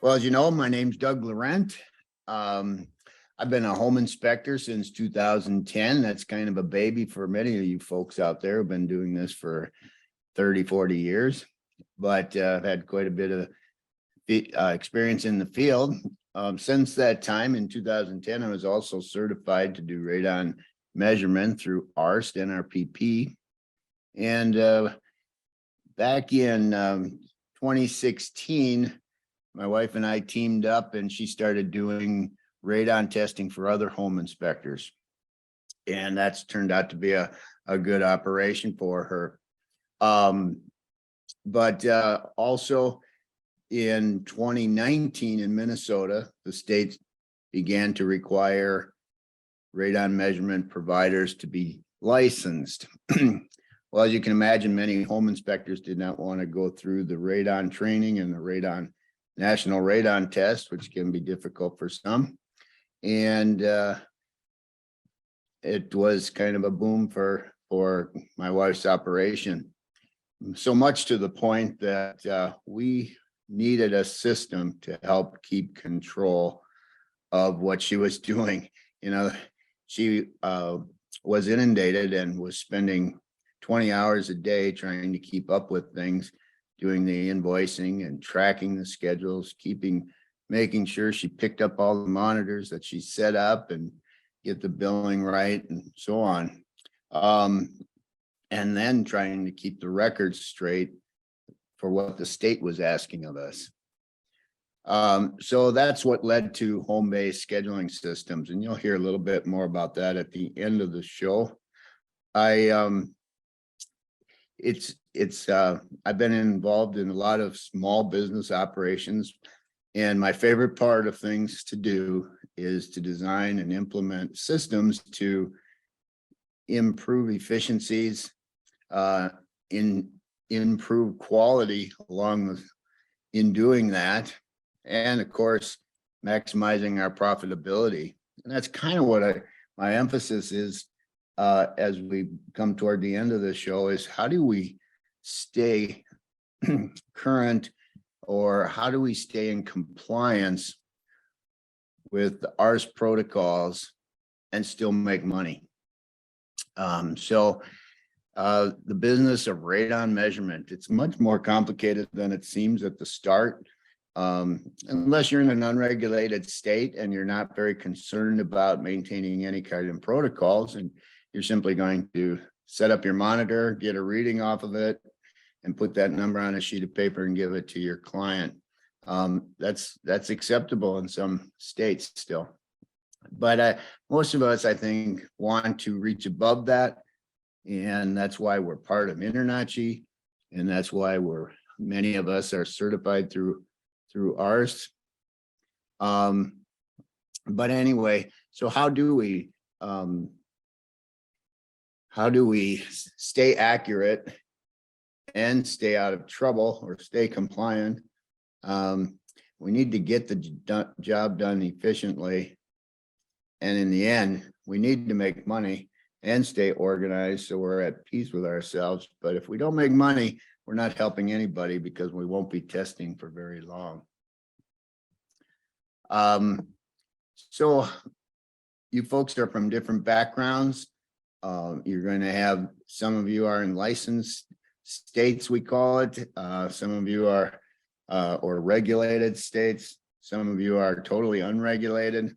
Well, as you know, my name's Doug Laurent. I've been a home inspector since 2010. That's kind of a baby for many of you folks out there who've been doing this for 30, 40 years. But I've had quite a bit of experience in the field. Since that time in 2010, I was also certified to do radon measurement through AARST NRPP. And back in 2016, my wife and I teamed up and she started doing radon testing for other home inspectors. And that's turned out to be a good operation for her. But also in 2019 in Minnesota, the state began to require radon measurement providers to be licensed. Well, as you can imagine, many home inspectors did not want to go through the radon training and the radon national radon test, which can be difficult for some. And it was kind of a boom for my wife's operation. So much to the point that we needed a system to help keep control of what she was doing. You know, she was inundated and was spending 20 hours a day trying to keep up with things, doing the invoicing and tracking the schedules, making sure she picked up all the monitors that she set up and get the billing right and so on. And then trying to keep the records straight for what the state was asking of us. So that's what led to home-based scheduling systems. And you'll hear a little bit more about that at the end of the show. I've been involved in a lot of small business operations, and my favorite part of things to do is to design and implement systems to improve efficiencies, improve quality in doing that, and of course, maximizing our profitability. And that's kind of what my emphasis is as we come toward the end of the show, is how do we stay current, or how do we stay in compliance with the AARST protocols and still make money? The business of radon measurement, it's much more complicated than it seems at the start. Unless you're in an unregulated state and you're not very concerned about maintaining any kind of protocols, and you're simply going to set up your monitor, get a reading off of it, and put that number on a sheet of paper and give it to your client. That's acceptable in some states still. But most of us, I think, want to reach above that. And that's why we're part of InterNACHI. And that's why many of us are certified through AARST. But anyway, so how do we stay accurate and stay out of trouble or stay compliant? We need to get the job done efficiently. And in the end, we need to make money and stay organized so we're at peace with ourselves. But if we don't make money, we're not helping anybody, because we won't be testing for very long. So you folks are from different backgrounds. You're going to have, some of you are in licensed states, we call it. Some of you are or regulated states. Some of you are totally unregulated.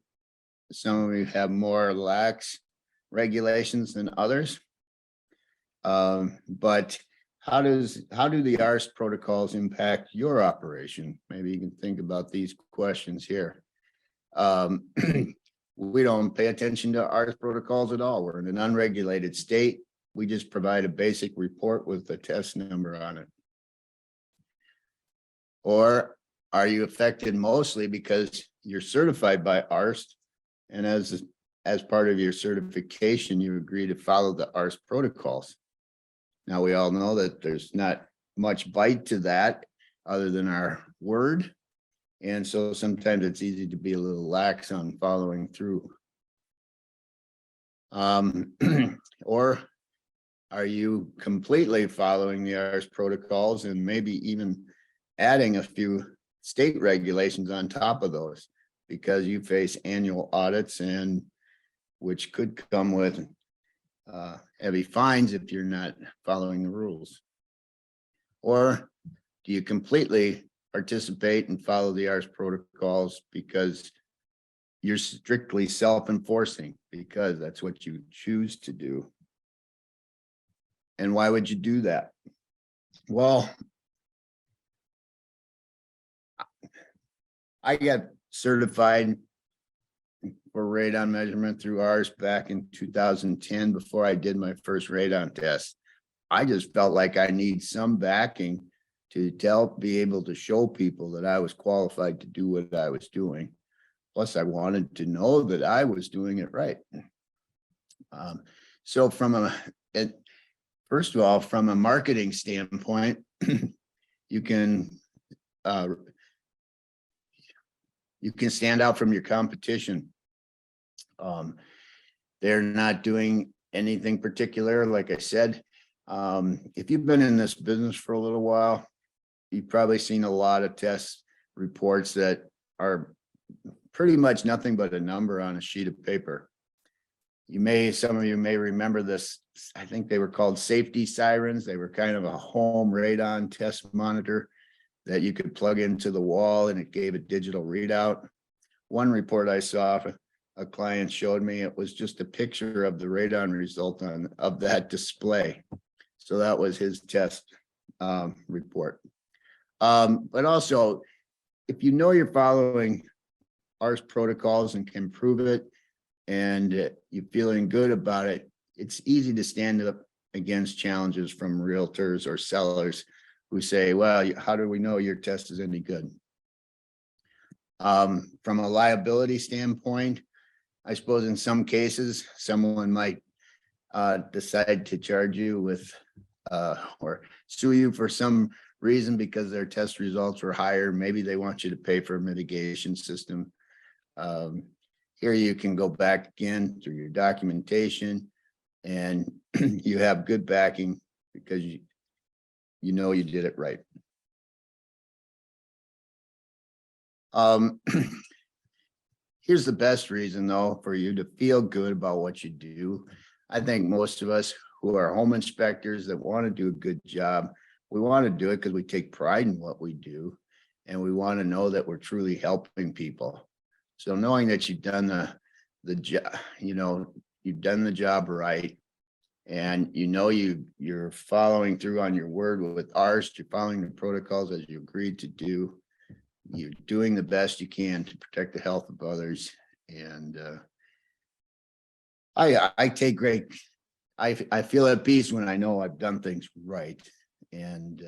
Some of you have more lax regulations than others. But how do the AARST protocols impact your operation? Maybe you can think about these questions here. We don't pay attention to AARST protocols at all. We're in an unregulated state. We just provide a basic report with the test number on it. Or are you affected mostly because you're certified by AARST, and as part of your certification, you agree to follow the AARST protocols? Now, we all know that there's not much bite to that other than our word. And so sometimes it's easy to be a little lax on following through. Or are you completely following the AARST protocols and maybe even adding a few state regulations on top of those, because you face annual audits, and which could come with heavy fines if you're not following the rules. Or do you completely participate and follow the AARST protocols because you're strictly self-enforcing, because that's what you choose to do? And why would you do that? Well, I got certified for radon measurement through AARST back in 2010 before I did my first radon test. I just felt like I need some backing to be able to show people that I was qualified to do what I was doing. Plus, I wanted to know that I was doing it right. So first of all, from a marketing standpoint, you can stand out from your competition. They're not doing anything particular. Like I said, if you've been in this business for a little while, you've probably seen a lot of test reports that are pretty much nothing but a number on a sheet of paper. Some of you may remember this. I think they were called safety sirens. They were kind of a home radon test monitor that you could plug into the wall, and it gave a digital readout. One report I saw, a client showed me, it was just a picture of the radon result of that display. So that was his test report. But also, if you know you're following AARST protocols and can prove it, and you're feeling good about it, it's easy to stand up against challenges from realtors or sellers who say, well, how do we know your test is any good? From a liability standpoint, I suppose in some cases, someone might decide to charge you with or sue you for some reason because their test results were higher. Maybe they want you to pay for a mitigation system. Here you can go back again through your documentation, and you have good backing because you know you did it right. Here's the best reason, though, for you to feel good about what you do. I think most of us who are home inspectors that want to do a good job, we want to do it because we take pride in what we do, and we want to know that we're truly helping people. So knowing that you've done the job, you've done the job right, and you're following through on your word with AARST, you're following the protocols as you agreed to do, you're doing the best you can to protect the health of others. And I take great, I feel at peace when I know I've done things right, and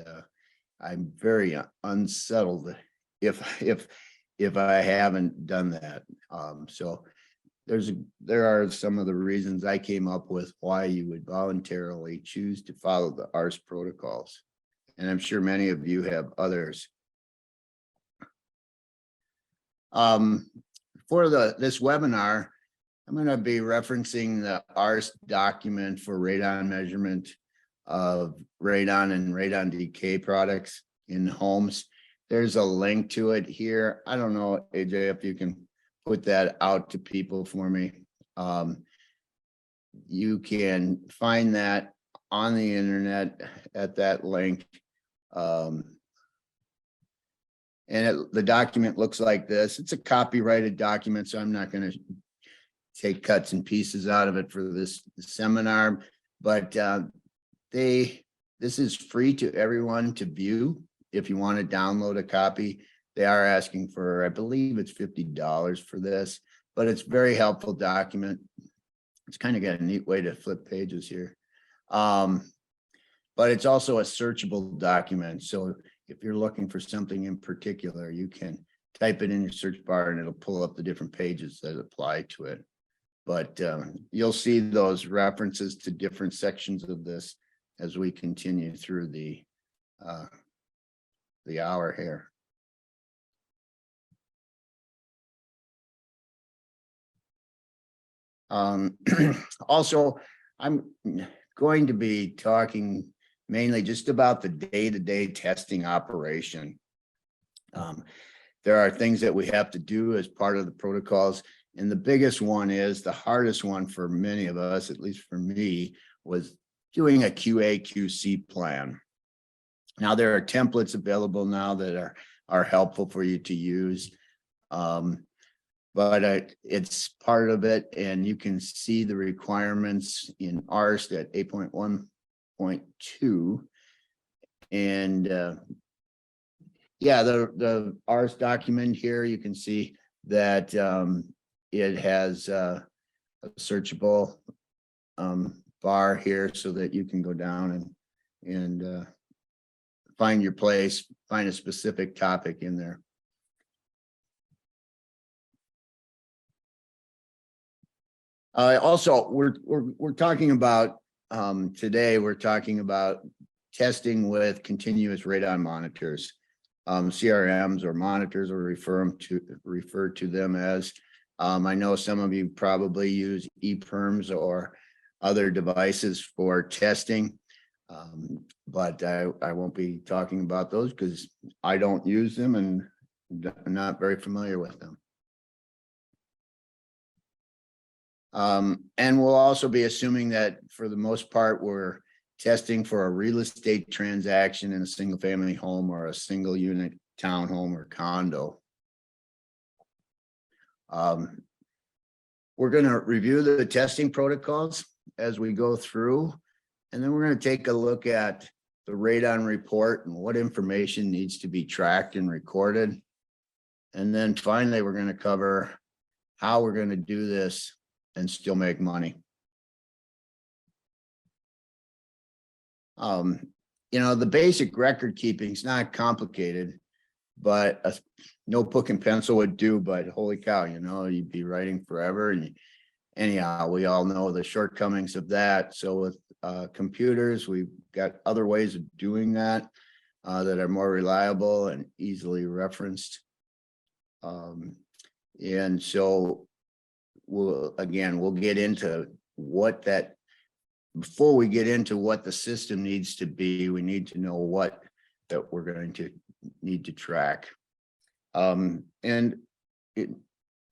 I'm very unsettled if I haven't done that. So there are some of the reasons I came up with why you would voluntarily choose to follow the AARST protocols, and I'm sure many of you have others. For this webinar, I'm going to be referencing the AARST document for radon measurement of radon and radon decay products in homes. There's a link to it here. I don't know, AJ, if you can put that out to people for me. You can find that on the internet at that link. And the document looks like this. It's a copyrighted document, so I'm not going to take cuts and pieces out of it for this seminar. But this is free to everyone to view. If you want to download a copy, they are asking for, I believe it's $50 for this, but it's a very helpful document. It's kind of got a neat way to flip pages here. But it's also a searchable document. So if you're looking for something in particular, you can type it in your search bar and it'll pull up the different pages that apply to it. But you'll see those references to different sections of this as we continue through the hour here. Also, I'm going to be talking mainly just about the day-to-day testing operation. there are things that we have to do as part of the protocols. And the biggest one is, the hardest one for many of us, at least for me, was doing a QA/QC plan. Now, there are templates available now that are helpful for you to use. But it's part of it, and you can see the requirements in AARST at 8.1.2. And yeah, the AARST document here, you can see that it has a searchable bar here so that you can go down and find your place, find a specific topic in there. Also, we're talking about today, we're talking about testing with continuous radon monitors, CRMs or monitors, or refer to them as. I know some of you probably use EPERMs or other devices for testing, but I won't be talking about those because I don't use them and I'm not very familiar with them. And we'll also be assuming that for the most part, we're testing for a real estate transaction in a single family home or a single unit townhome or condo. We're going to review the testing protocols as we go through, and then we're going to take a look at the radon report and what information needs to be tracked and recorded. And then finally, we're going to cover how we're going to do this and still make money. You know, the basic record keeping is not complicated, but a notebook and pencil would do, but holy cow, you know, you'd be writing forever. And anyhow, we all know the shortcomings of that. So with computers, we've got other ways of doing that that are more reliable and easily referenced. And so we'll get into what that, before we get into what the system needs to be, we need to know what that we're going to need to track. And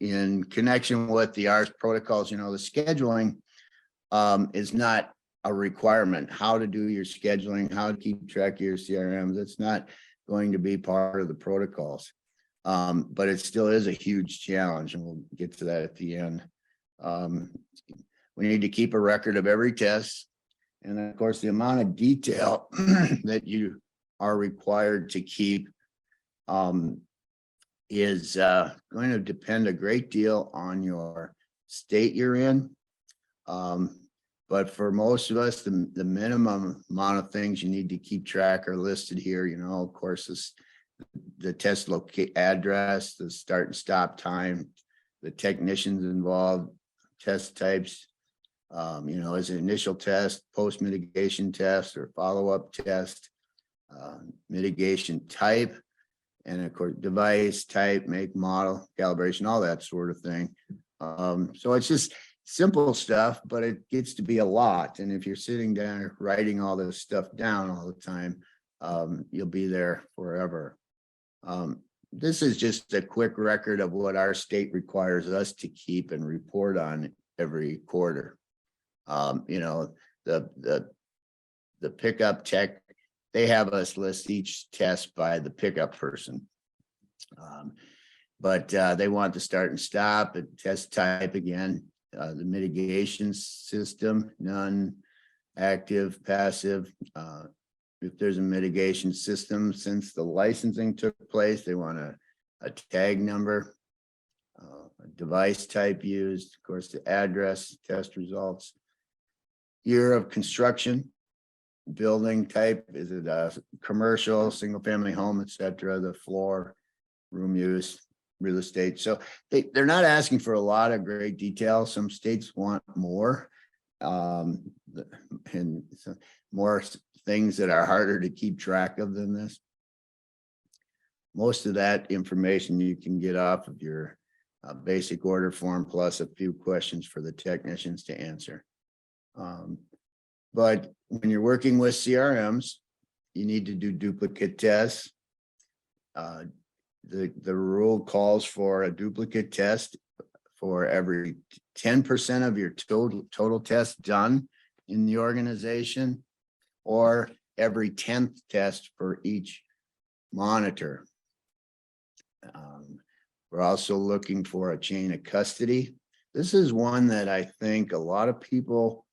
in connection with the AARST protocols, you know, the scheduling is not a requirement. How to do your scheduling, how to keep track of your CRMs, it's not going to be part of the protocols. But it still is a huge challenge, and we'll get to that at the end. We need to keep a record of every test. And of course, the amount of detail that you are required to keep is going to depend a great deal on your state you're in. But for most of us, the minimum amount of things you need to keep track are listed here. You know, of course, the test address, the start and stop time, the technicians involved, test types, you know, is it initial test, post mitigation test, or follow-up test, mitigation type, and of course, device type, make, model, calibration, all that sort of thing. So it's just simple stuff, but it gets to be a lot. And if you're sitting down writing all this stuff down all the time, you'll be there forever. This is just a quick record of what our state requires us to keep and report on every quarter. You know, the pickup tech, they have us list each test by the pickup person. But they want the start and stop, and test type again, the mitigation system, none, active, passive. If there's a mitigation system, since the licensing took place, they want a tag number, a device type used, of course, the address, test results, year of construction, building type, is it a commercial, single family home, etc., the floor, room use, real estate. So they're not asking for a lot of great detail. Some states want more, and so more things that are harder to keep track of than this. Most of that information you can get off of your basic order form, plus a few questions for the technicians to answer. But when you're working with CRMs, you need to do duplicate tests. the rule calls for a duplicate test for every 10% of your total tests done in the organization, or every 10th test for each monitor. We're also looking for a chain of custody. This is one that I think a lot of people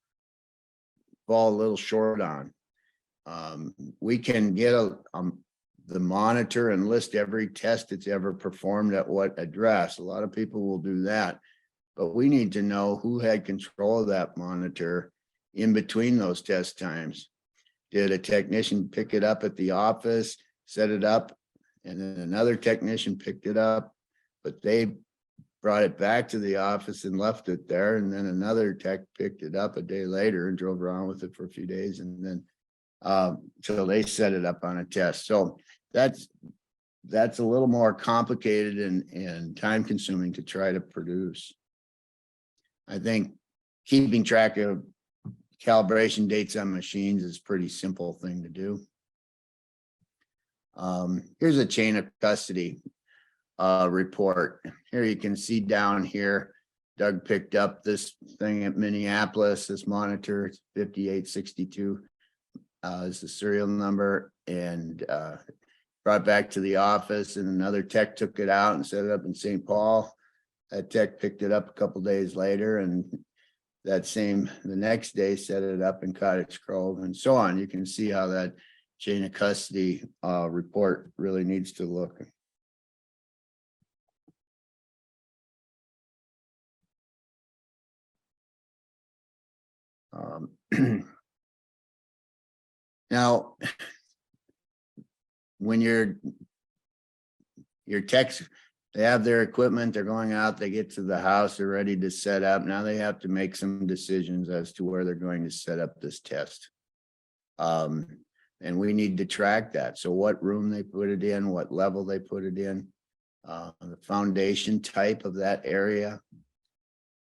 fall a little short on. We can get the monitor and list every test it's ever performed at what address. A lot of people will do that, but we need to know who had control of that monitor in between those test times. Did a technician pick it up at the office, set it up, and then another technician picked it up, but they brought it back to the office and left it there, and then another tech picked it up a day later and drove around with it for a few days, and then so they set it up on a test. So that's a little more complicated and time consuming to try to produce. I think keeping track of calibration dates on machines is a pretty simple thing to do. Here's a chain of custody report. Here you can see down here, Doug picked up this thing at Minneapolis, this monitor, it's 5862 is the serial number, and brought back to the office, and another tech took it out and set it up in St. Paul. That tech picked it up a couple days later, and the next day set it up in Cottage Grove, and so on. You can see how that chain of custody report really needs to look. Now, when your techs, they have their equipment, they're going out, they get to the house, they're ready to set up. Now they have to make some decisions as to where they're going to set up this test. And we need to track that. So what room they put it in, what level they put it in, the foundation type of that area.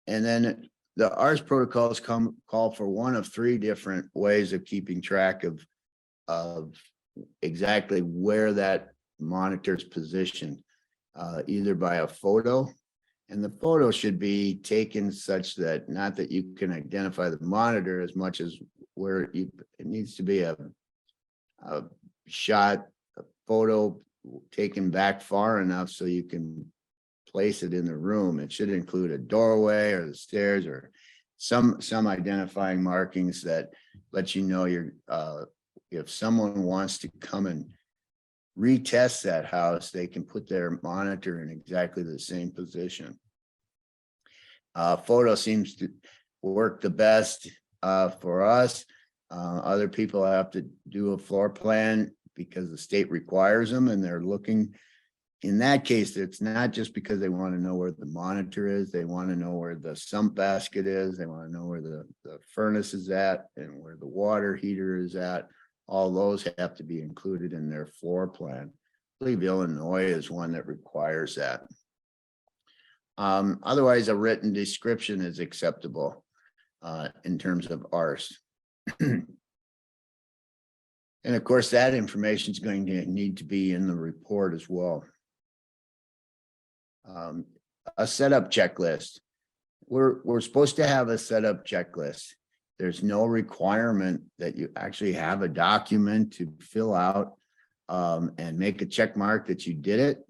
And then the AARST protocols call for one of three different ways of keeping track of exactly where that monitor is positioned, either by a photo, and the photo should be taken such that not that you can identify the monitor as much as where it needs to be a shot, a photo taken back far enough so you can place it in the room. It should include a doorway or the stairs or some identifying markings that let you know if someone wants to come and retest that house, they can put their monitor in exactly the same position. Photo seems to work the best for us. Other people have to do a floor plan because the state requires them, and they're looking. In that case, it's not just because they want to know where the monitor is. They want to know where the sump basket is. They want to know where the furnace is at and where the water heater is at. All those have to be included in their floor plan. I believe Illinois is one that requires that. Otherwise, a written description is acceptable in terms of AARST. And of course, that information is going to need to be in the report as well. A setup checklist. We're supposed to have a setup checklist. There's no requirement that you actually have a document to fill out and make a check mark that you did it.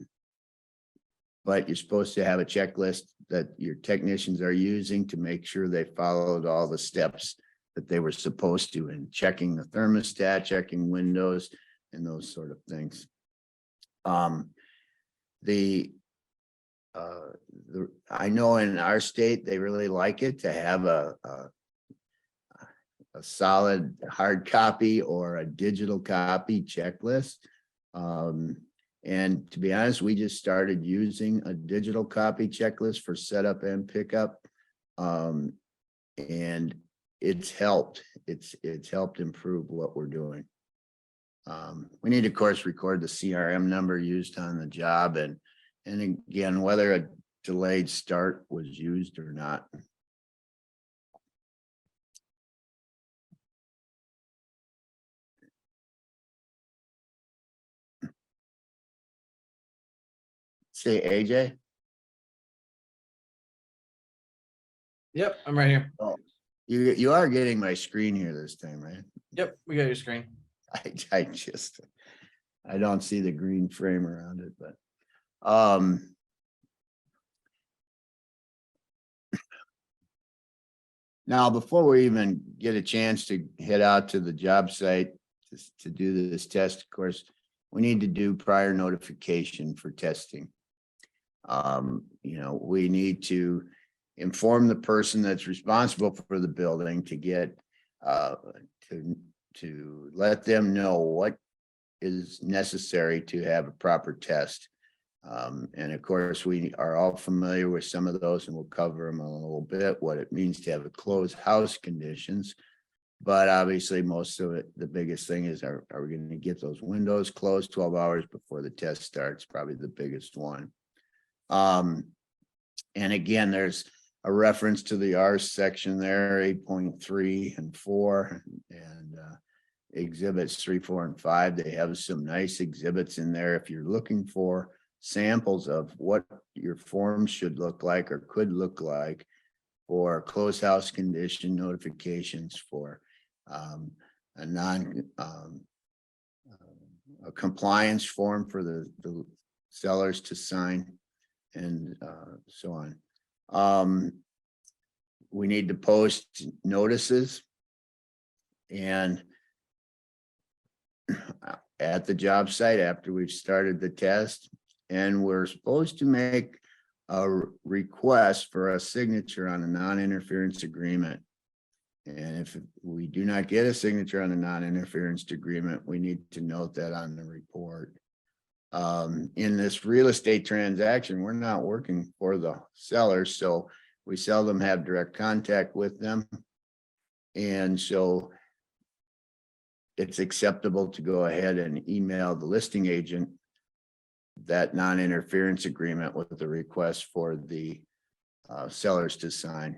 But you're supposed to have a checklist that your technicians are using to make sure they followed all the steps that they were supposed to in checking the thermostat, checking windows, and those sort of things. I know in our state, they really like it to have a solid hard copy or a digital copy checklist. And to be honest, we just started using a digital copy checklist for setup and pickup. And it's helped. It's helped improve what we're doing. We need, of course, record the CRM number used on the job, and again, whether a delayed start was used or not. say AJ? Yep, I'm right here. Oh, you are getting my screen here this time, right? Yep, we got your screen. I don't see the green frame around it, but now before we even get a chance to head out to the job site to do this test, of course, we need to do prior notification for testing. We need to inform the person that's responsible for the building to get to let them know what is necessary to have a proper test. And of course, we are all familiar with some of those, and we'll cover them a little bit, what it means to have a closed house conditions. But obviously, most of it, the biggest thing is, are we going to get those windows closed 12 hours before the test starts? Probably the biggest one. And again, there's a reference to the AARST section there, 8.3 and 4, and exhibits 3, 4, and 5. They have some nice exhibits in there if you're looking for samples of what your form should look like or could look like for closed house condition notifications, for a compliance form for the sellers to sign, and so on. We need to post notices and at the job site after we've started the test, and we're supposed to make a request for a signature on a non-interference agreement. And if we do not get a signature on a non-interference agreement, we need to note that on the report. In this real estate transaction, we're not working for the sellers, so we seldom have direct contact with them. And so it's acceptable to go ahead and email the listing agent that non-interference agreement with the request for the sellers to sign.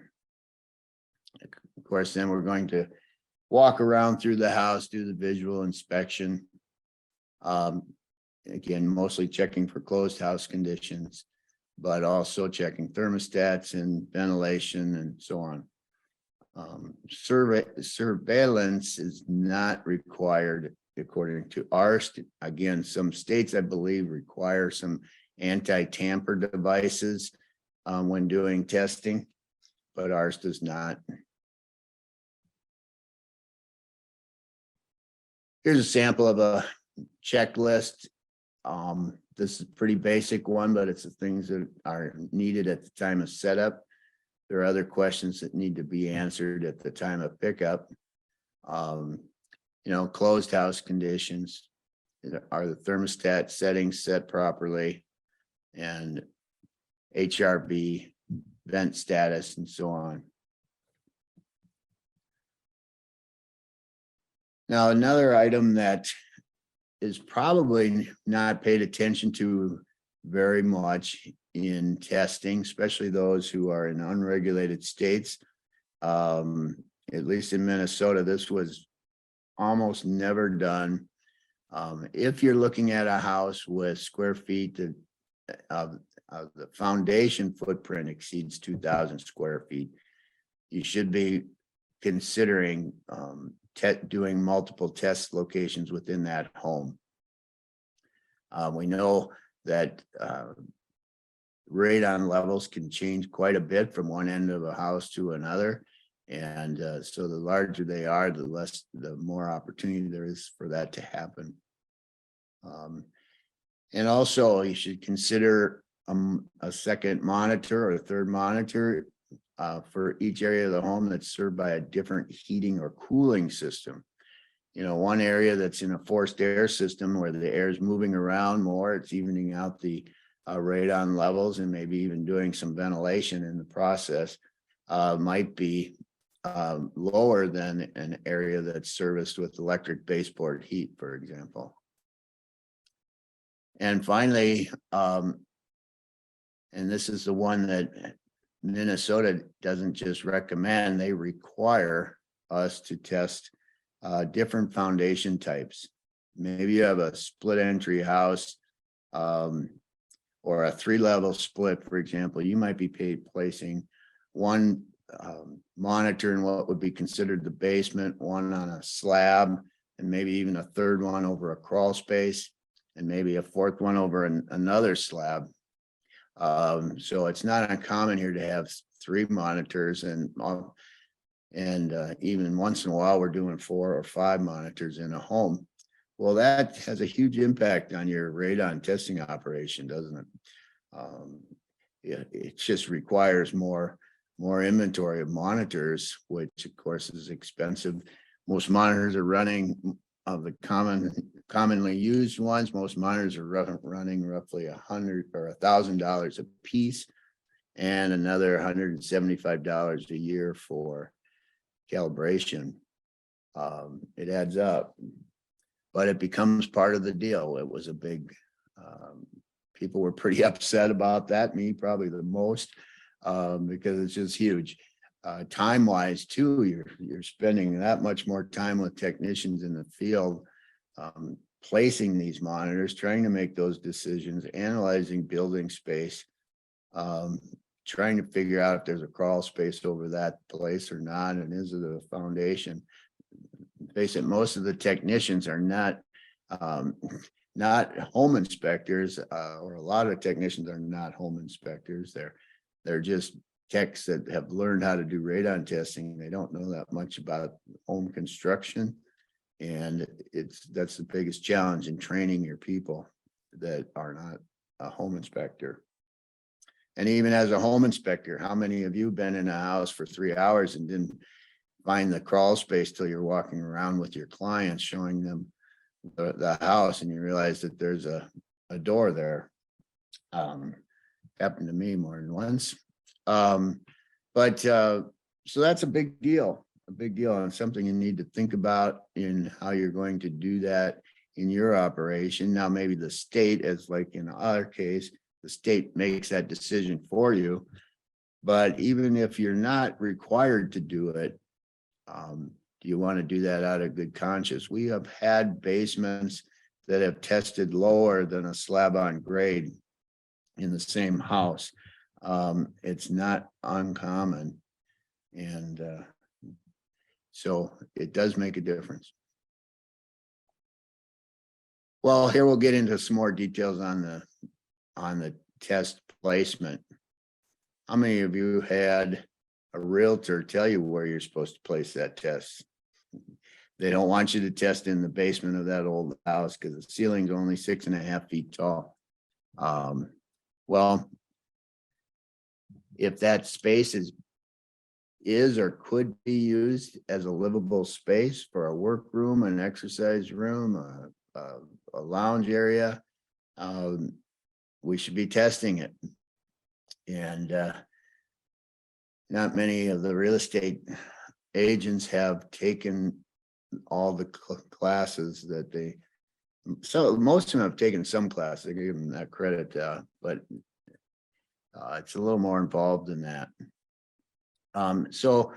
Of course, then we're going to walk around through the house, do the visual inspection. Again, mostly checking for closed house conditions, but also checking thermostats and ventilation and so on. Surveillance is not required according to AARST. Again, some states, I believe, require some anti-tamper devices when doing testing, but AARST does not. Here's a sample of a checklist. This is a pretty basic one, but it's the things that are needed at the time of setup. There are other questions that need to be answered at the time of pickup. Closed house conditions. Are the thermostat settings set properly? And HRB, vent status, and so on. Now, another item that is probably not paid attention to very much in testing, especially those who are in unregulated states. At least in Minnesota, this was almost never done. If you're looking at a house with square feet of the foundation footprint exceeds 2,000 square feet, you should be considering doing multiple test locations within that home. We know that radon levels can change quite a bit from one end of a house to another. And so the larger they are, the more opportunity there is for that to happen. And also you should consider a second monitor or a third monitor for each area of the home that's served by a different heating or cooling system. One area that's in a forced air system where the air is moving around more, it's evening out the radon levels and maybe even doing some ventilation in the process, might be lower than an area that's serviced with electric baseboard heat, for example. And finally, and this is the one that Minnesota doesn't just recommend, they require us to test different foundation types. Maybe you have a split entry house, or a 3-level split, for example, you might be placing one monitor in what would be considered the basement, one on a slab, and maybe even a third one over a crawl space, and maybe a fourth one over another slab. So it's not uncommon here to have 3 monitors, and even once in a while we're doing 4 or 5 monitors in a home. Well, that has a huge impact on your radon testing operation, doesn't it? It just requires more inventory of monitors, which of course is expensive. Most monitors are running, of the commonly used ones, most monitors are running roughly $100 or $1,000 a piece, and another $175 a year for calibration. It adds up, but it becomes part of the deal. It was a big, people were pretty upset about that, me probably the most, because it's just huge. Time wise too, you're spending that much more time with technicians in the field, placing these monitors, trying to make those decisions, analyzing building space, trying to figure out if there's a crawl space over that place or not, and is it a foundation. Face it, most of the technicians are not home inspectors, or a lot of technicians are not home inspectors. They're just techs that have learned how to do radon testing. They don't know that much about home construction, and that's the biggest challenge in training your people that are not a home inspector. And even as a home inspector, how many of you been in a house for 3 hours and didn't find the crawl space till you're walking around with your clients showing them the house, and you realize that there's a door there? Happened to me more than once. So that's a big deal, and something you need to think about in how you're going to do that in your operation. Now, maybe the state, as like in our case, the state makes that decision for you, but even if you're not required to do it, do you want to do that out of good conscience? We have had basements that have tested lower than a slab on grade in the same house. It's not uncommon, and so it does make a difference. Well, here we'll get into some more details on the test placement. How many of you had a realtor tell you where you're supposed to place that test? They don't want you to test in the basement of that old house because the ceiling's only 6.5 feet tall. Well, if that space is or could be used as a livable space for a workroom, an exercise room, a lounge area, we should be testing it. And not many of the real estate agents have taken all the classes that so most of them have taken some classes. I give them that credit, but it's a little more involved than that. So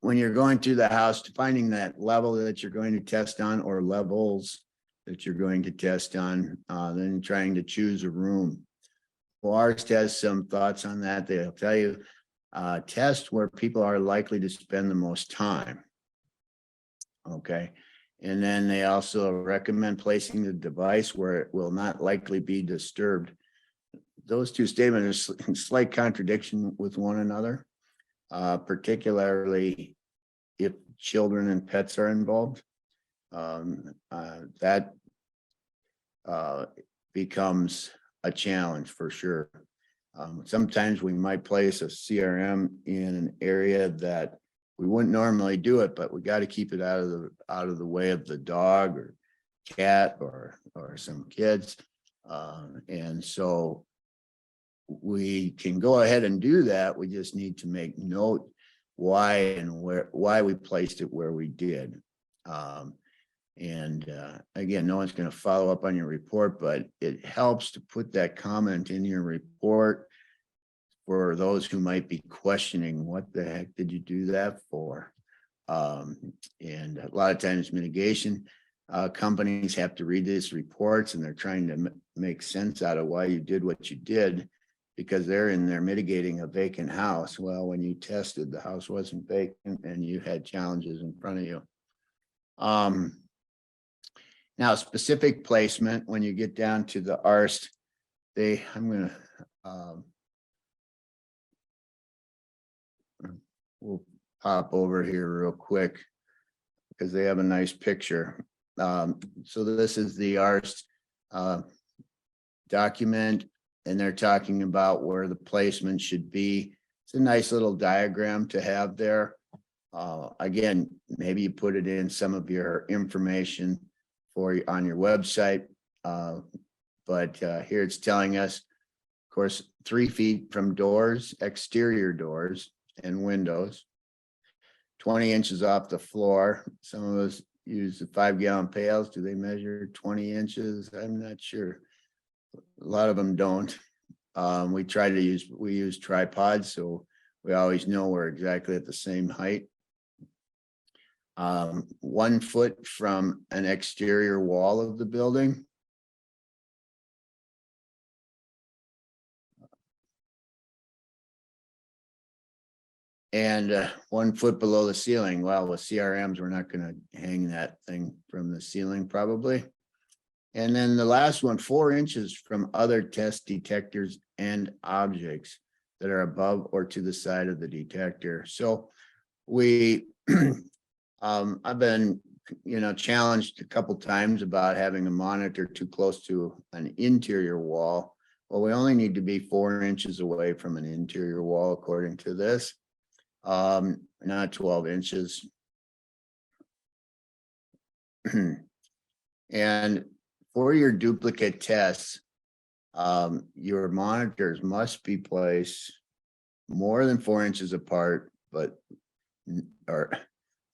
when you're going through the house, finding that level that you're going to test on, or levels that you're going to test on, then trying to choose a room. Well, AARST has some thoughts on that. They'll tell you, test where people are likely to spend the most time. Okay. And then they also recommend placing the device where it will not likely be disturbed. Those two statements are in slight contradiction with one another, particularly if children and pets are involved. That becomes a challenge for sure. Sometimes we might place a CRM in an area that we wouldn't normally do it, but we got to keep it out of the way of the dog or cat or some kids. And so we can go ahead and do that. We just need to make note why we placed it where we did. Again, no one's going to follow up on your report, but it helps to put that comment in your report for those who might be questioning, what the heck did you do that for? And a lot of times mitigation, companies have to read these reports and they're trying to make sense out of why you did what you did, because they're in there mitigating a vacant house. Well, when you tested, the house wasn't vacant and you had challenges in front of you. Now, specific placement, when you get down to the AARST, we'll pop over here real quick because they have a nice picture. So this is the AARST document, and they're talking about where the placement should be. It's a nice little diagram to have there. Again, maybe you put it in some of your information on your website. But here it's telling us, of course, 3 feet from doors, exterior doors and windows, 20 inches off the floor. Some of us use the 5-gallon pails. Do they measure 20 inches? I'm not sure. A lot of them don't. We use tripods, so we always know we're exactly at the same height. 1 foot from an exterior wall of the building. And 1 foot below the ceiling. Well, with CRMs, we're not going to hang that thing from the ceiling probably. And then the last one, 4 inches from other test detectors and objects that are above or to the side of the detector. So we, I've been, challenged a couple times about having a monitor too close to an interior wall. Well, we only need to be 4 inches away from an interior wall, according to this. Not 12 inches. And for your duplicate tests, your monitors must be placed more than 4 inches apart, or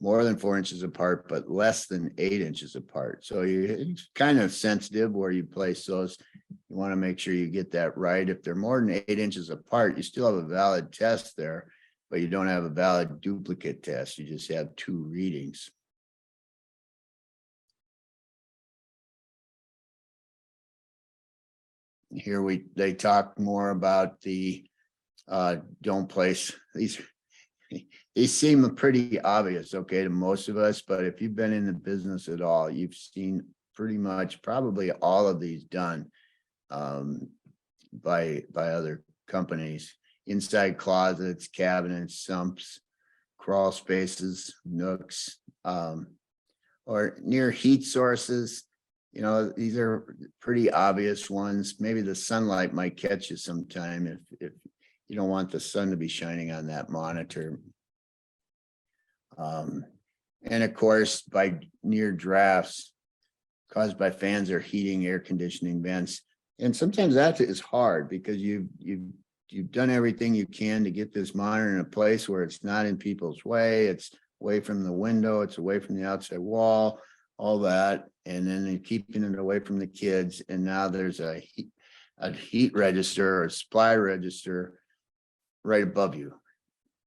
more than 4 inches apart, but less than 8 inches apart. So it's kind of sensitive where you place those. You want to make sure you get that right. If they're more than 8 inches apart, you still have a valid test there, but you don't have a valid duplicate test. You just have 2 readings. Here they talk more about the don't place these. These seem pretty obvious, okay, to most of us, but if you've been in the business at all, you've seen pretty much probably all of these done by other companies. Inside closets, cabinets, sumps, crawl spaces, nooks, or near heat sources. These are pretty obvious ones. Maybe the sunlight might catch you sometime if you don't want the sun to be shining on that monitor. And of course, by near drafts caused by fans or heating, air conditioning vents. And sometimes that is hard because you've done everything you can to get this monitor in a place where it's not in people's way. It's away from the window. It's away from the outside wall, all that. And then they're keeping it away from the kids. And now there's a heat register or a supply register right above you.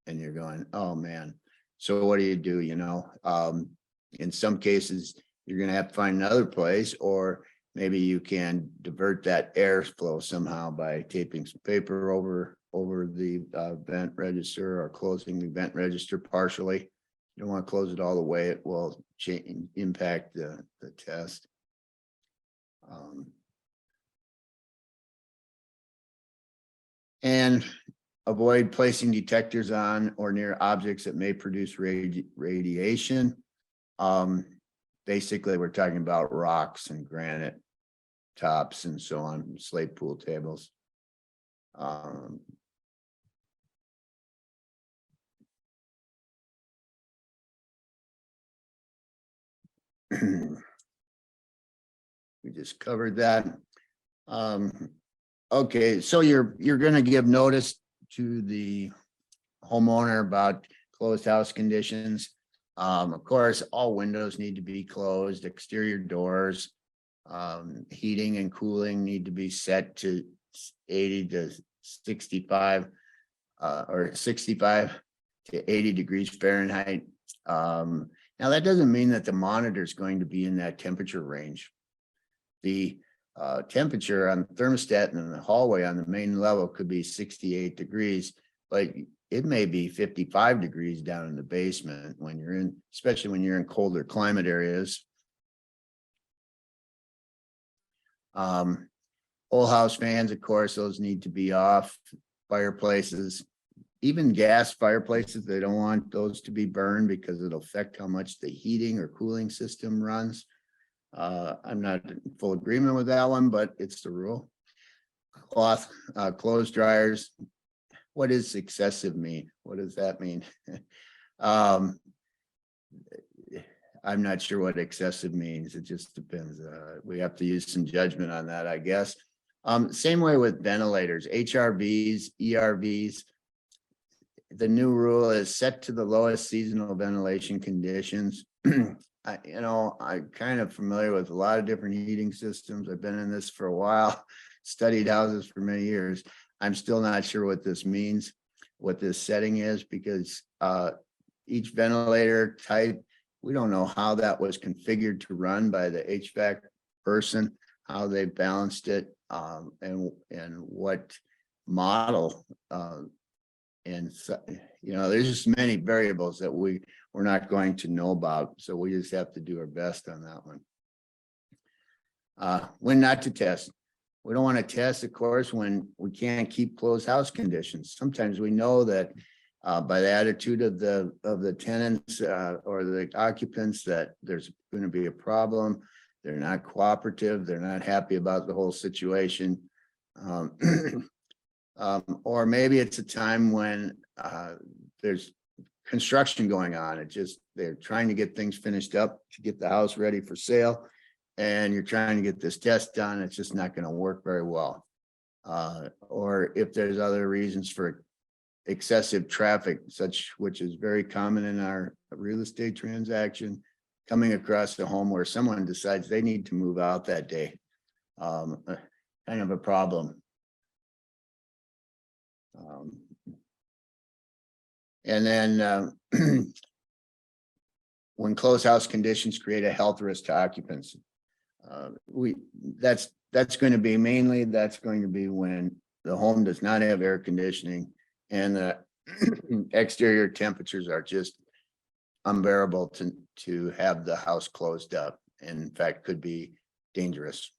And you're going, oh man. So what do you do? In some cases, you're going to have to find another place, or maybe you can divert that airflow somehow by taping some paper over the vent register or closing the vent register partially. You don't want to close it all the way. It will impact the test. And avoid placing detectors on or near objects that may produce radiation. Basically, we're talking about rocks and granite tops and so on, slate pool tables. We just covered that. Okay, so you're going to give notice to the homeowner about closed house conditions. Of course, all windows need to be closed, exterior doors, heating and cooling need to be set to 80 to 65 or 65 to 80 degrees Fahrenheit. Now, that doesn't mean that the monitor is going to be in that temperature range. The temperature on the thermostat in the hallway on the main level could be 68 degrees, but it may be 55 degrees down in the basement when you're in, especially when you're in colder climate areas. Whole house fans, of course, those need to be off. Fireplaces, even gas fireplaces, they don't want those to be burned because it'll affect how much the heating or cooling system runs. I'm not in full agreement with that one, but it's the rule. Clothes dryers. What does excessive mean? What does that mean? I'm not sure what excessive means. It just depends. We have to use some judgment on that, I guess. Same way with ventilators, HRVs, ERVs. The new rule is set to the lowest seasonal ventilation conditions. I'm kind of familiar with a lot of different heating systems. I've been in this for a while, studied houses for many years. I'm still not sure what this means, what this setting is, because each ventilator type, we don't know how that was configured to run by the HVAC person, how they balanced it, and what model. And so, there's just many variables that we're not going to know about. So we just have to do our best on that one. When not to test. We don't want to test, of course, when we can't keep closed house conditions. Sometimes we know that by the attitude of the tenants or the occupants that there's going to be a problem. They're not cooperative. They're not happy about the whole situation. Or maybe it's a time when there's construction going on. They're trying to get things finished up to get the house ready for sale. And you're trying to get this test done. It's just not going to work very well. Or if there's other reasons for excessive traffic, which is very common in our real estate transaction, coming across the home where someone decides they need to move out that day. Kind of a problem. And then when closed house conditions create a health risk to occupants, that's going to be when the home does not have air conditioning and the exterior temperatures are just unbearable to have the house closed up, and in fact could be dangerous.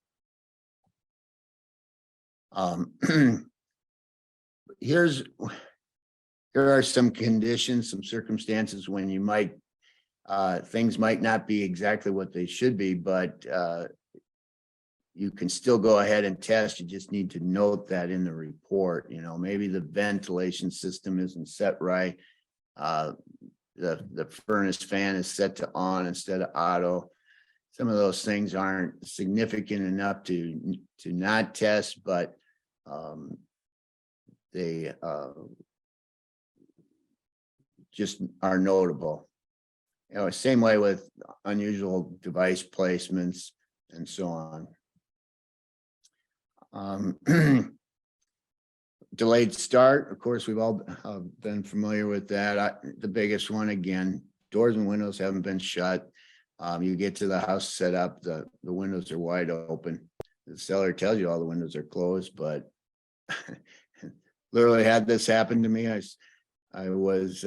Here are some conditions, some circumstances when you might things might not be exactly what they should be, but you can still go ahead and test. You just need to note that in the report. Maybe the ventilation system isn't set right. The furnace fan is set to on instead of auto. Some of those things aren't significant enough to not test, but they just are notable. Same way with unusual device placements and so on. Delayed start, of course, we've all been familiar with that. The biggest one, again, doors and windows haven't been shut. You get to the house set up, the windows are wide open. The seller tells you all the windows are closed, but literally had this happen to me. I was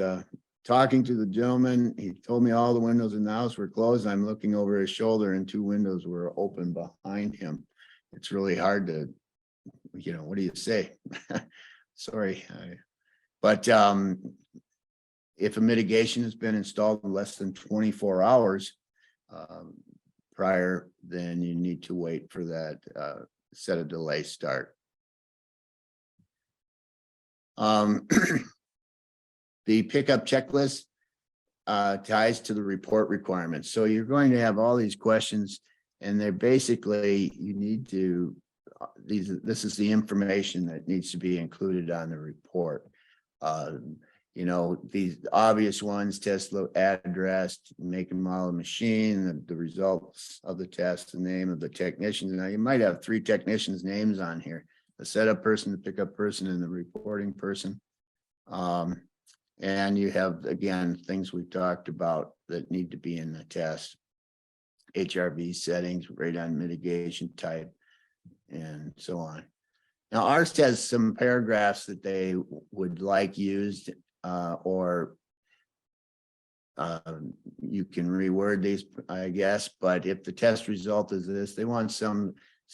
talking to the gentleman. He told me all the windows in the house were closed. I'm looking over his shoulder and 2 windows were open behind him. It's really hard to, what do you say? Sorry. But if a mitigation has been installed in less than 24 hours prior, then you need to wait for that set a delay start. The pickup checklist ties to the report requirements. So you're going to have all these questions, and they're basically, you need to, this is the information that needs to be included on the report. These obvious ones: test load, address, make and model of machine, the results of the test, the name of the technician. Now you might have 3 technicians' names on here: the setup person, the pickup person, and the reporting person. And you have, again, things we've talked about, that need to be in the test. HRV settings, radon mitigation type, and so on. Now, AARST has some paragraphs that they would like used, or you can reword these, I guess, but if the test result is this, they want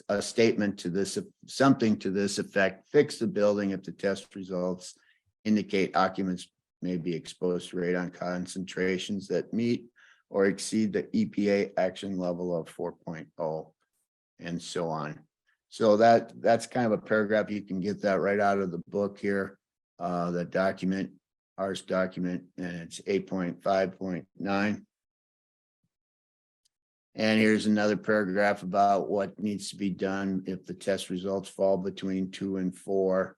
a statement to this, something to this effect: fix the building if the test results indicate occupants may be exposed to radon concentrations that meet or exceed the EPA action level of 4.0, and so on. So that's kind of a paragraph. You can get that right out of the book here, the document, AARST document, and it's 8.5.9. And here's another paragraph about what needs to be done if the test results fall between 2 and 4.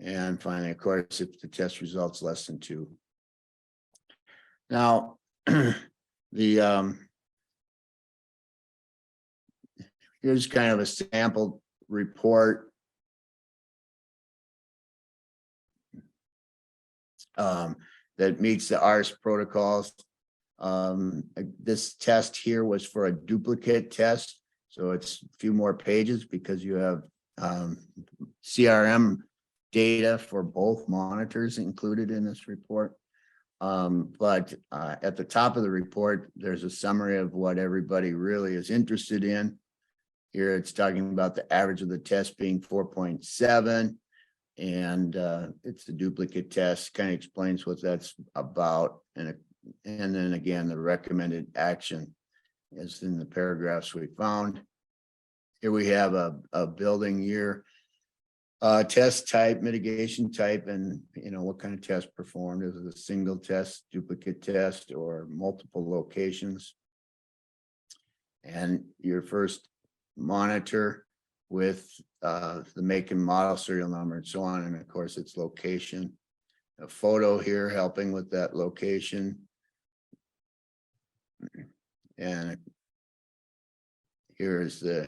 And finally, of course, if the test results less than 2. Now, here's kind of a sample report. That meets the AARST protocols. This test here was for a duplicate test, so it's a few more pages because you have CRM data for both monitors included in this report. But at the top of the report, there's a summary of what everybody really is interested in. Here it's talking about the average of the test being 4.7. And it's the duplicate test, kind of explains what that's about. And then again, the recommended action is in the paragraphs we found. Here we have a building year, test type, mitigation type, and what kind of test performed. Is it a single test, duplicate test, or multiple locations? And your first monitor with the make and model, serial number, and so on, and of course its location. A photo here helping with that location. And here's the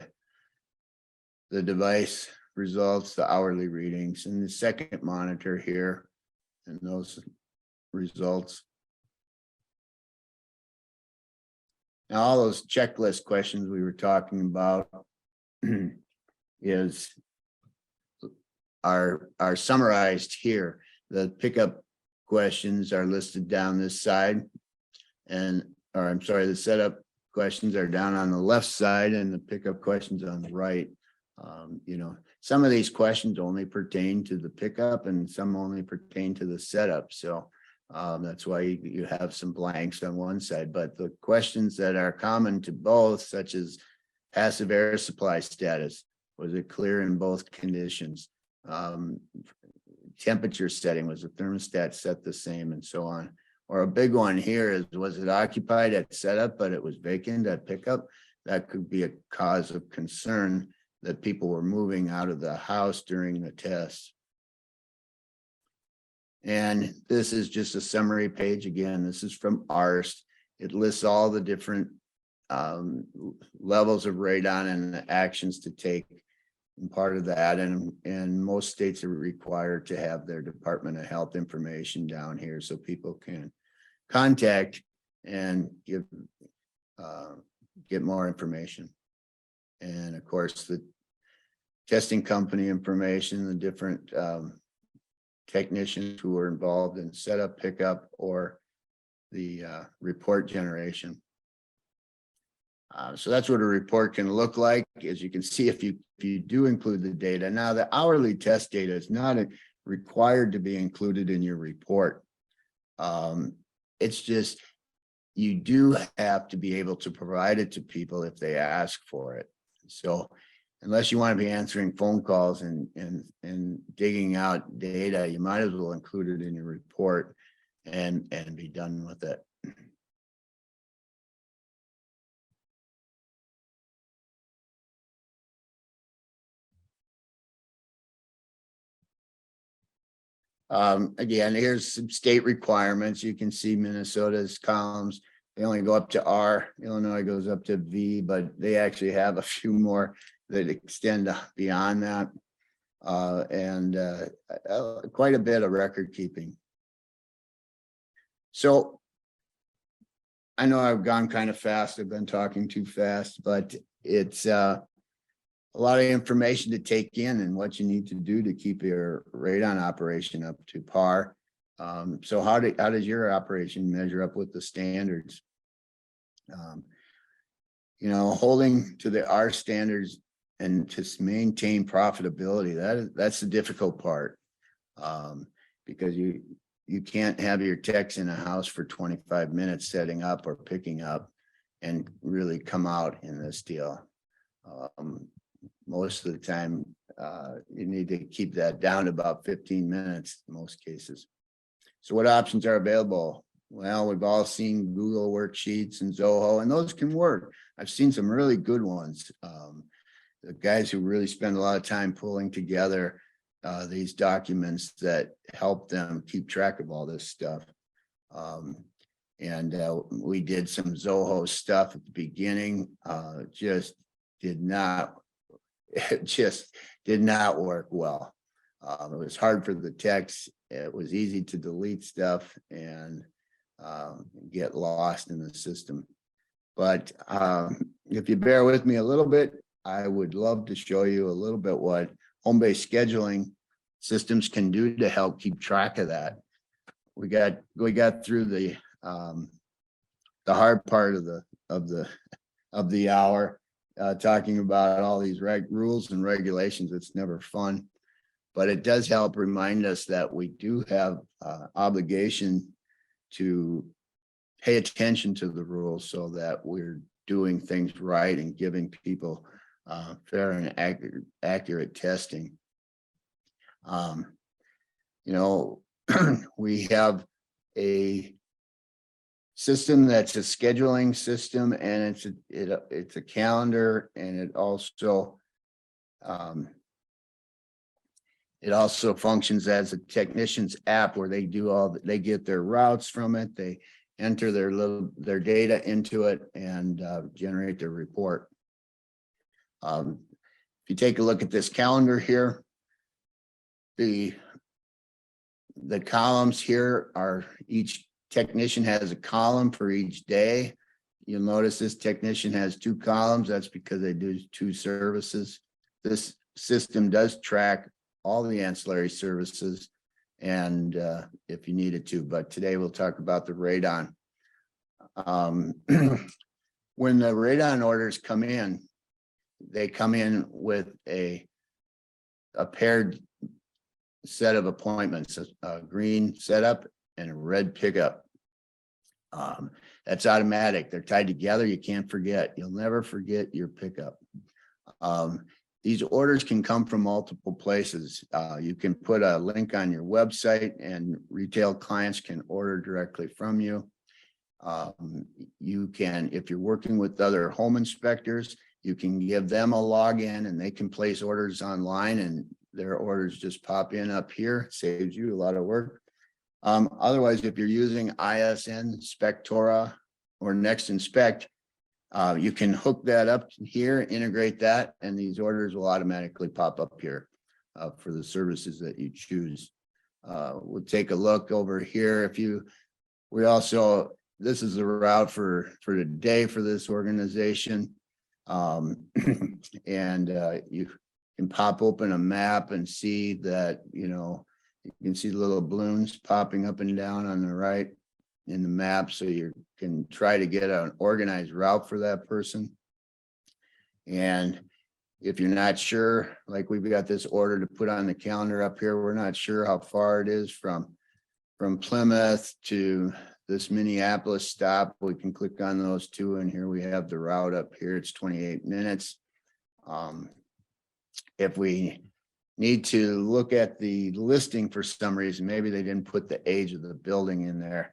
device results, the hourly readings, and the second monitor here, and those results. Now, all those checklist questions we were talking about are summarized here. The pickup questions are listed down this side, the setup questions are down on the left side, and the pickup questions on the right. Some of these questions only pertain to the pickup, and some only pertain to the setup. So that's why you have some blanks on one side. But the questions that are common to both, such as passive air supply status, was it clear in both conditions? Temperature setting, was the thermostat set the same, and so on. Or a big one here is, was it occupied at setup, but it was vacant at pickup? That could be a cause of concern that people were moving out of the house during the test. And this is just a summary page. Again, this is from AARST. It lists all the different levels of radon and the actions to take. And part of that, and most states are required to have their Department of Health information down here so people can contact and get more information. And of course, the testing company information, the different technicians who were involved in setup, pickup, or the report generation. So that's what a report can look like. As you can see, if you do include the data. Now, the hourly test data is not required to be included in your report. It's just, you do have to be able to provide it to people if they ask for it. So unless you want to be answering phone calls and digging out data, you might as well include it in your report and be done with it. Again, here's some state requirements. You can see Minnesota's columns. They only go up to R. Illinois goes up to V, but they actually have a few more that extend beyond that. And quite a bit of record keeping. So I know I've gone kind of fast. I've been talking too fast, but it's a lot of information to take in and what you need to do to keep your radon operation up to par. So how does your operation measure up with the standards? Holding to the AARST standards and to maintain profitability, that's the difficult part. Because you can't have your techs in a house for 25 minutes setting up or picking up and really come out in this deal. Most of the time, you need to keep that down to about 15 minutes in most cases. So what options are available? Well, we've all seen Google worksheets and Zoho, and those can work. I've seen some really good ones. The guys who really spend a lot of time pulling together these documents that help them keep track of all this stuff. We did some Zoho stuff at the beginning. It just did not work well. It was hard for the techs. It was easy to delete stuff and get lost in the system. But if you bear with me a little bit, I would love to show you a little bit what home-based scheduling systems can do to help keep track of that. We got through the hard part of the hour talking about all these rules and regulations. It's never fun, but it does help remind us that we do have obligation to pay attention to the rules so that we're doing things right and giving people fair and accurate testing. We have a system that's a scheduling system, and it's a calendar, and it also functions as a technician's app where they get their routes from it, they enter their data into it and generate their report. If you take a look at this calendar here, the columns here are, each technician has a column for each day. You'll notice this technician has 2 columns. That's because they do 2 services. This system does track all the ancillary services and if you needed to, but today we'll talk about the radon. When the radon orders come in, they come in with a paired set of appointments, a green setup and a red pickup. That's automatic. They're tied together. You can't forget. You'll never forget your pickup. These orders can come from multiple places. You can put a link on your website and retail clients can order directly from you. You can, if you're working with other home inspectors, you can give them a login and they can place orders online and their orders just pop in up here. It saves you a lot of work. Otherwise, if you're using ISN, Spectora, or Next Inspect, you can hook that up here, integrate that, and these orders will automatically pop up here for the services that you choose. We'll take a look over here. This is the route for today for this organization. You can pop open a map and see that, you can see the little balloons popping up and down on the right in the map. So you can try to get an organized route for that person. And if you're not sure, like we've got this order to put on the calendar up here, we're not sure how far it is from Plymouth to this Minneapolis stop. We can click on those 2, and here we have the route up here. It's 28 minutes. If we need to look at the listing for some reason, maybe they didn't put the age of the building in there,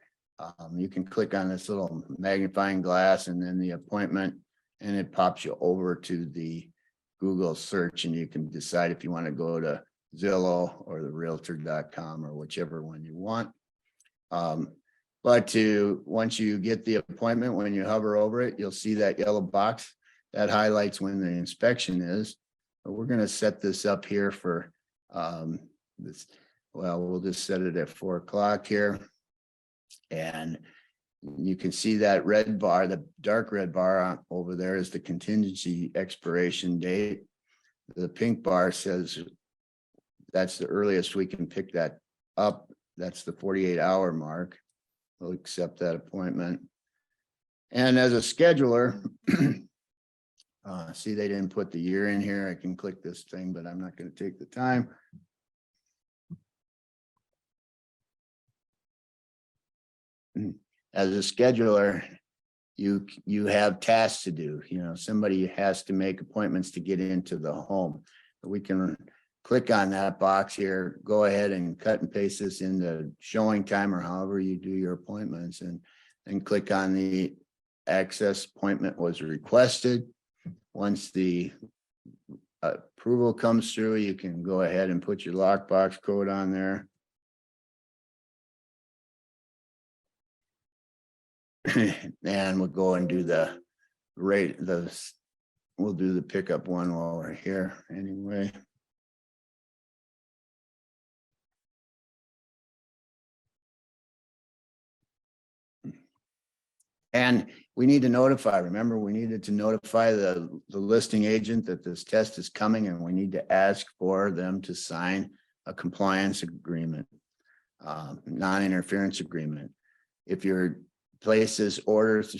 you can click on this little magnifying glass and then the appointment, and it pops you over to the Google search, and you can decide if you want to go to Zillow or the realtor.com or whichever one you want. But once you get the appointment, when you hover over it, you'll see that yellow box that highlights when the inspection is. But we're going to set this up here for this. Well, we'll just set it at 4 o'clock here. And You can see that red bar, the dark red bar over there is the contingency expiration date. The pink bar says that's the earliest we can pick that up. That's the 48-hour mark. We'll accept that appointment. And as a scheduler, see, they didn't put the year in here. I can click this thing, but I'm not going to take the time. As a scheduler, you have tasks to do. You know, somebody has to make appointments to get into the home. We can click on that box here, go ahead and cut and paste this into showing time or however you do your appointments, and click on the access appointment was requested. Once the approval comes through, you can go ahead and put your lockbox code on there. And we'll go and do the rate, we'll do the pickup one while we're here anyway. And we need to notify, remember, we needed to notify the listing agent that this test is coming, and we need to ask for them to sign a compliance agreement, non-interference agreement. If your places orders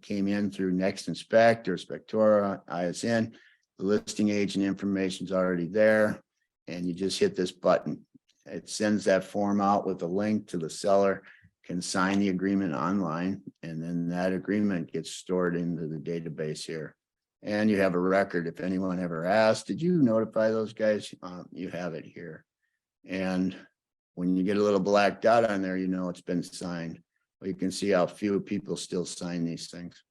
came in through Next Inspect or Spectora ISN, the listing agent information is already there, and you just hit this button. It sends that form out with a link to the seller, can sign the agreement online, and then that agreement gets stored into the database here. And you have a record. If anyone ever asked, did you notify those guys? You have it here. And when you get a little black dot on there, you know it's been signed. Well, you can see how few people still sign these things.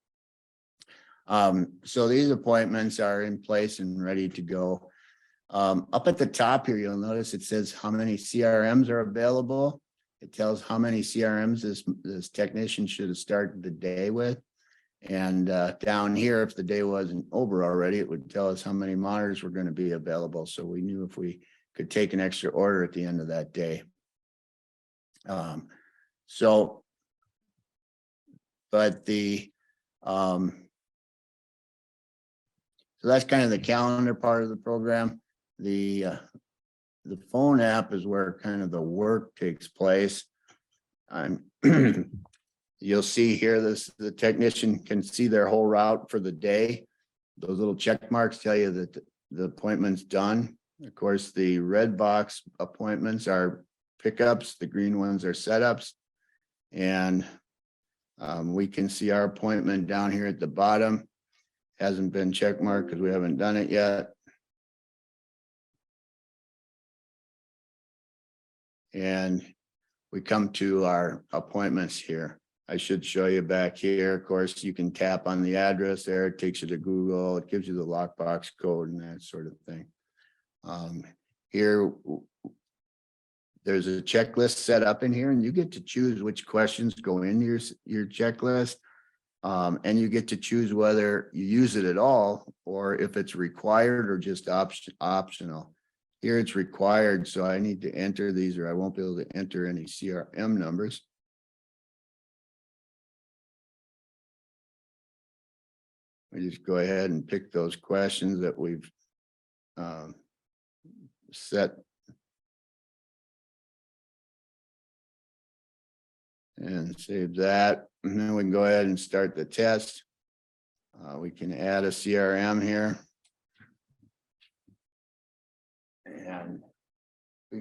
So these appointments are in place and ready to go. Up at the top here, you'll notice it says how many CRMs are available. It tells how many CRMs this technician should have started the day with. And down here, if the day wasn't over already, it would tell us how many monitors were going to be available. So we knew if we could take an extra order at the end of that day. So that's kind of the calendar part of the program. The phone app is where kind of the work takes place. You'll see here the technician can see their whole route for the day. Those little check marks tell you that the appointment's done. Of course, the red box appointments are pickups, the green ones are setups. And we can see our appointment down here at the bottom. Hasn't been check marked because we haven't done it yet. And we come to our appointments here. I should show you back here. Of course, you can tap on the address there. It takes you to Google. It gives you the lockbox code and that sort of thing. Here, there's a checklist set up in here, and you get to choose which questions go in your checklist. And you get to choose whether you use it at all or if it's required or just optional. Here it's required, so I need to enter these or I won't be able to enter any CRM numbers. We just go ahead and pick those questions that we've set. And save that. And then we can go ahead and start the test. We can add a CRM here. And we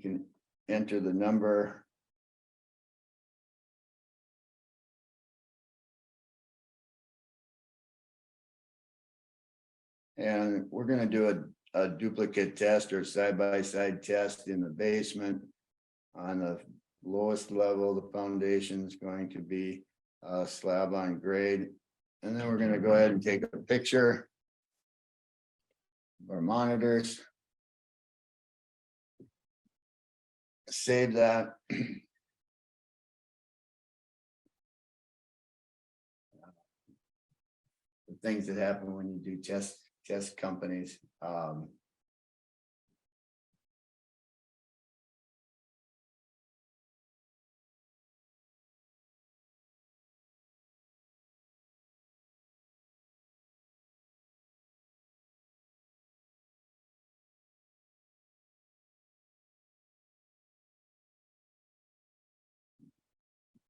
can enter the number. And we're going to do a duplicate test or side-by-side test in the basement. On the lowest level, the foundation is going to be slab on grade. And then we're going to go ahead and take a picture of our monitors. Save that. The things that happen when you do test companies.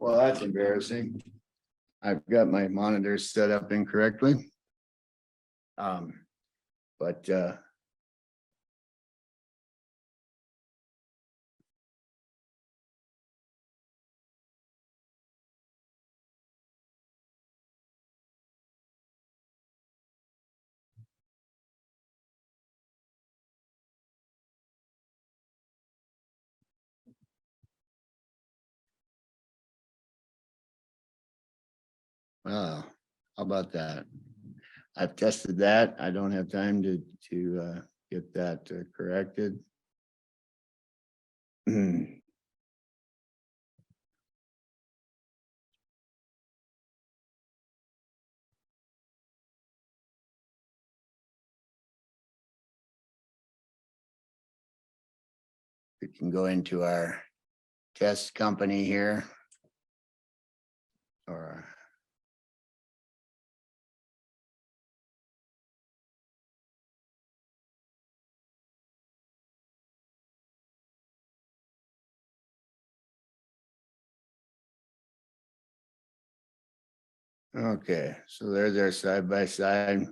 Well, that's embarrassing. I've got my monitors set up incorrectly. But how about that? I've tested that. I don't have time to get that corrected. We can go into our test company here. Or okay, so there's our side by side.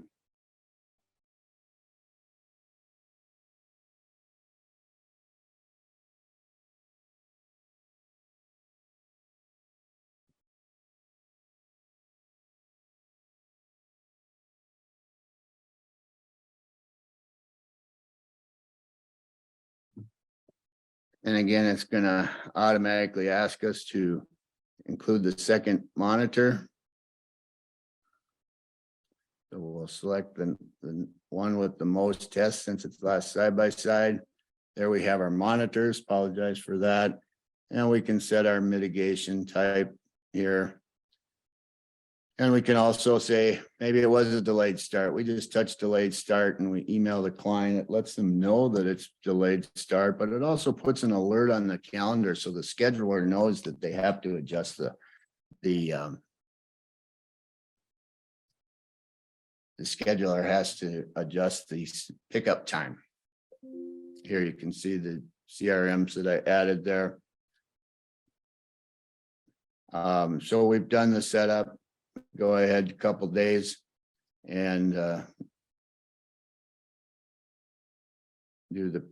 And again, it's gonna automatically ask us to include the second monitor. So we'll select the one with the most tests since it's last side by side. There we have our monitors. Apologize for that. And we can set our mitigation type here. And we can also say, maybe it was a delayed start. We just touch delayed start and we email the client. It lets them know that it's delayed start, but it also puts an alert on the calendar. So the scheduler knows that they have to adjust the scheduler has to adjust the pickup time. Here you can see the CRMs that I added there. So we've done the setup. Go ahead a couple days and do the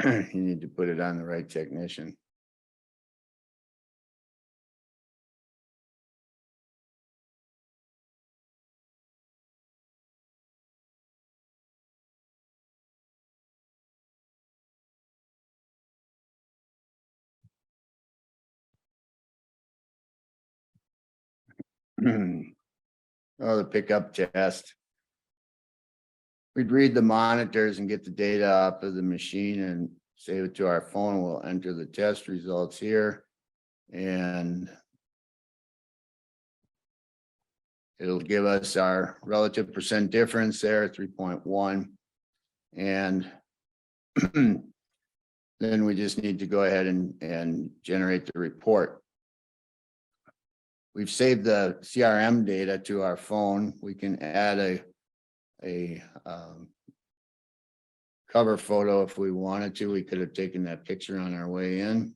you need to put it on the right technician. Oh, the pickup test. We'd read the monitors and get the data off of the machine and save it to our phone. We'll enter the test results here. And it'll give us our relative percent difference there, 3.1. And then we just need to go ahead and generate the report. We've saved the CRM data to our phone. We can add a cover photo if we wanted to. We could have taken that picture on our way in.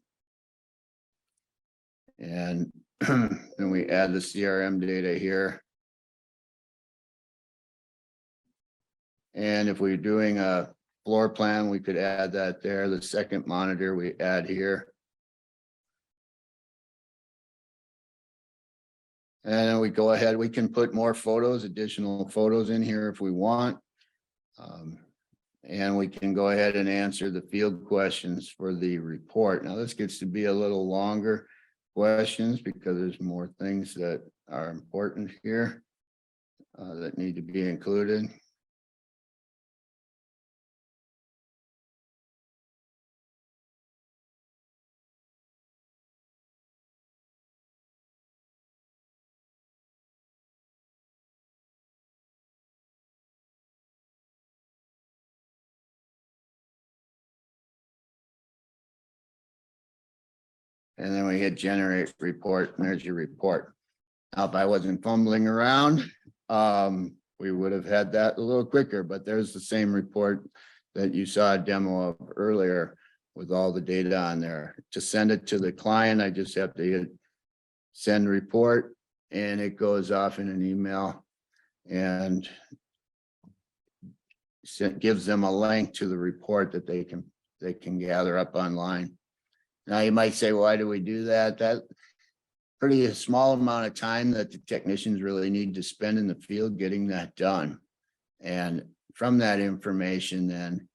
And then we add the CRM data here. And if we're doing a floor plan, we could add that there. The second monitor we add here. And then we go ahead, we can put more photos, additional photos in here if we want. And we can go ahead and answer the field questions for the report. Now this gets to be a little longer. questions because there's more things that are important here that need to be included. And then we hit generate report, and there's your report. Now, if I wasn't fumbling around, we would have had that a little quicker, but there's the same report that you saw a demo of earlier with all the data on there. To send it to the client, I just have to hit send report, and it goes off in an email and gives them a link to the report that they can gather up online. Now you might say, why do we do that? That pretty small amount of time that the technicians really need to spend in the field getting that done. And from that information, then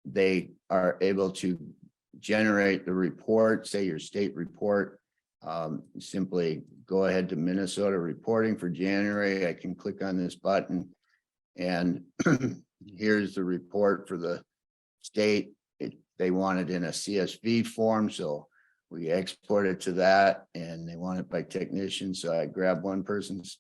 they are able to generate the report, say your state report. Simply go ahead to Minnesota reporting for January. I can click on this button and here's the report for the state. They want it in a CSV form, so we export it to that, and they want it by technician. So I grab one person's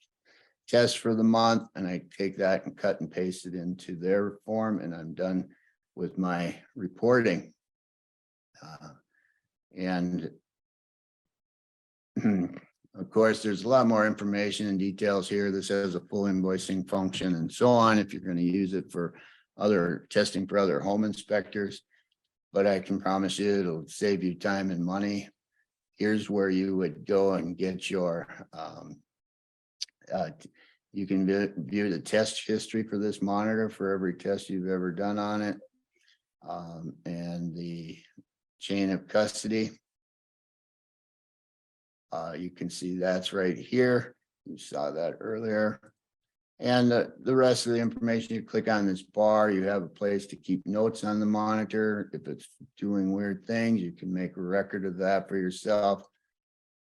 test for the month and I take that and cut and paste it into their form, and I'm done with my reporting. And of course, there's a lot more information and details here. This has a full invoicing function and so on, if you're going to use it for other testing for other home inspectors. But I can promise you it'll save you time and money. Here's where you would go and get your, you can view the test history for this monitor for every test you've ever done on it. And the chain of custody. You can see that's right here. You saw that earlier. And the rest of the information, you click on this bar, you have a place to keep notes on the monitor. If it's doing weird things, you can make a record of that for yourself.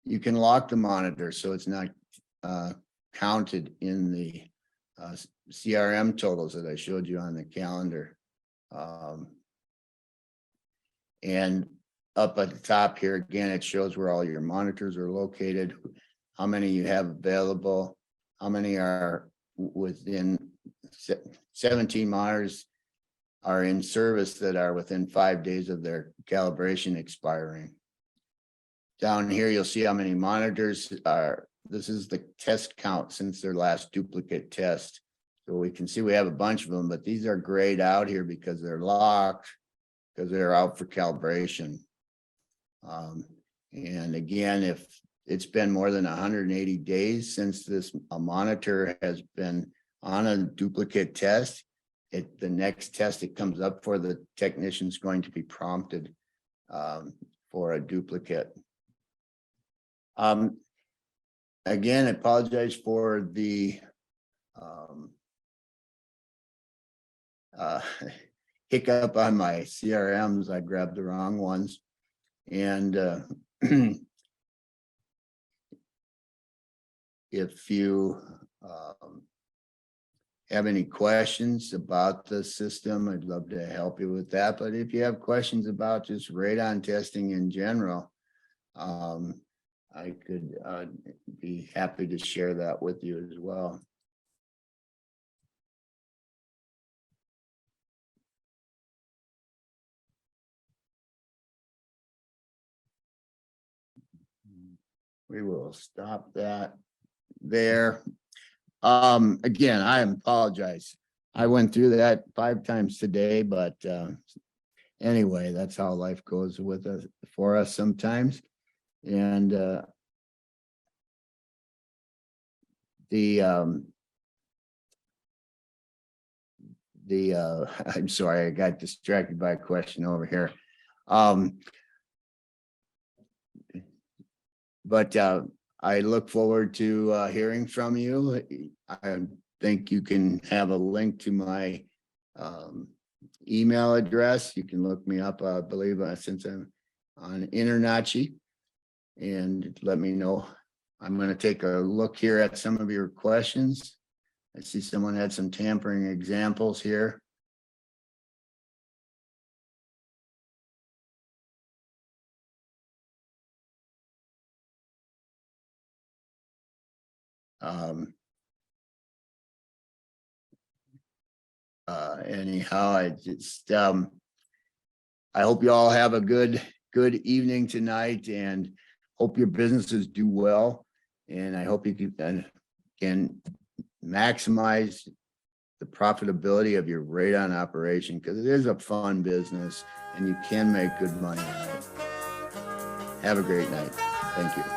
You can lock the monitor so it's not counted in the CRM totals that I showed you on the calendar. And up at the top here, again, it shows where all your monitors are located, how many you have available, how many are within 17 monitors are in service that are within 5 days of their calibration expiring. Down here, you'll see how many monitors are. This is the test count since their last duplicate test. So we can see we have a bunch of them, but these are grayed out here because they're locked, because they're out for calibration. And again, if it's been more than 180 days since a monitor has been on a duplicate test, the next test it comes up for, the technician is going to be prompted for a duplicate. Again, I apologize for the hiccup on my CRMs. I grabbed the wrong ones. And if you have any questions about the system, I'd love to help you with that. But if you have questions about just radon testing in general, I could be happy to share that with you as well. We will stop that there. Again, I apologize. I went through that 5 times today, but anyway, that's how life goes with us for us sometimes. And I'm sorry, I got distracted by a question over here. But I look forward to hearing from you. I think you can have a link to my email address. You can look me up, I believe, since I'm on InterNACHI. and let me know. I'm going to take a look here at some of your questions. I see someone had some tampering examples here. Anyhow, I hope you all have a good evening tonight, and hope your businesses do well. And I hope you can maximize the profitability of your radon operation, because it is a fun business and you can make good money on it. Have a great night. Thank you.